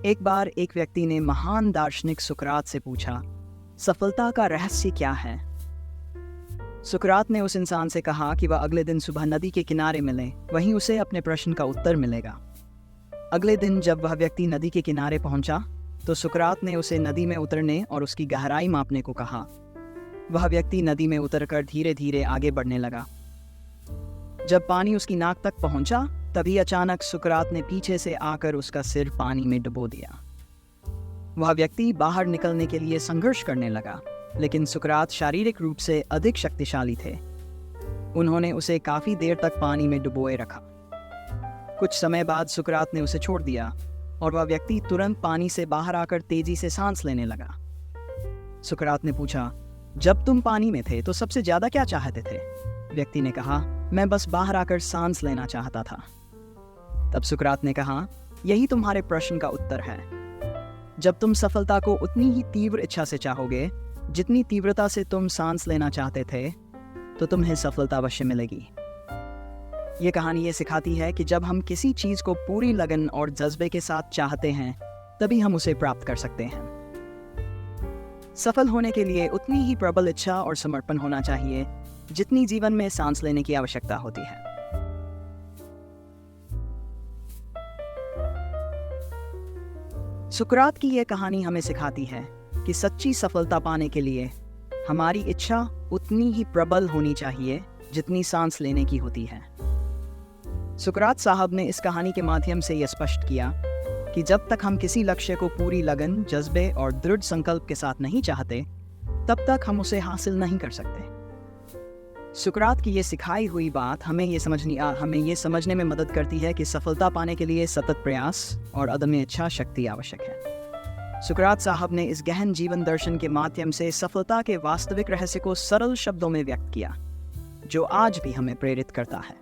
एक बार एक व्यक्ति ने महान दार्शनिक सुकरात से पूछा, सफलता का रहस्य क्या है? सुकरात ने उस इंसान से कहा कि वह अगले दिन सुबह नदी के किनारे मिले, वहीं उसे अपने प्रश्न का उत्तर मिलेगा। अगले दिन जब वह व्यक्ति नदी के किनारे पहुंचा, तो सुकरात ने उसे नदी में उतरने और उसकी गहराई मापने को कहा। वह व्यक्ति नदी में उतरकर धीरे धीरे आगे बढ़ने लगा। जब पानी उसकी नाक तक पहुंचा, तभी अचानक सुकरात ने पीछे से आकर उसका सिर पानी में डुबो दिया। वह व्यक्ति बाहर निकलने के लिए संघर्ष करने लगा, लेकिन सुकरात शारीरिक रूप से अधिक शक्तिशाली थे। उन्होंने उसे काफी देर तक पानी में डुबोए रखा। कुछ समय बाद सुकरात ने उसे छोड़ दिया और वह व्यक्ति तुरंत पानी से बाहर आकर तेजी से सांस लेने लगा। सुकरात ने पूछा, जब तुम पानी में थे तो सबसे ज्यादा क्या चाहते थे? व्यक्ति ने कहा, मैं बस बाहर आकर सांस लेना चाहता था। तब सुकरात ने कहा, यही तुम्हारे प्रश्न का उत्तर है। जब तुम सफलता को उतनी ही तीव्र इच्छा से चाहोगे जितनी तीव्रता से तुम सांस लेना चाहते थे, तो तुम्हें सफलता अवश्य मिलेगी। ये कहानी ये सिखाती है कि जब हम किसी चीज को पूरी लगन और जज्बे के साथ चाहते हैं, तभी हम उसे प्राप्त कर सकते हैं। सफल होने के लिए उतनी ही प्रबल इच्छा और समर्पण होना चाहिए जितनी जीवन में सांस लेने की आवश्यकता होती है। सुकरात की यह कहानी हमें सिखाती है कि सच्ची सफलता पाने के लिए हमारी इच्छा उतनी ही प्रबल होनी चाहिए जितनी सांस लेने की होती है। सुकरात साहब ने इस कहानी के माध्यम से यह स्पष्ट किया कि जब तक हम किसी लक्ष्य को पूरी लगन, जज्बे और दृढ़ संकल्प के साथ नहीं चाहते, तब तक हम उसे हासिल नहीं कर सकते। सुकरात की ये सिखाई हुई बात हमें ये समझने में मदद करती है कि सफलता पाने के लिए सतत प्रयास और अदम्य इच्छा शक्ति आवश्यक है। सुकरात साहब ने इस गहन जीवन दर्शन के माध्यम से सफलता के वास्तविक रहस्य को सरल शब्दों में व्यक्त किया, जो आज भी हमें प्रेरित करता है।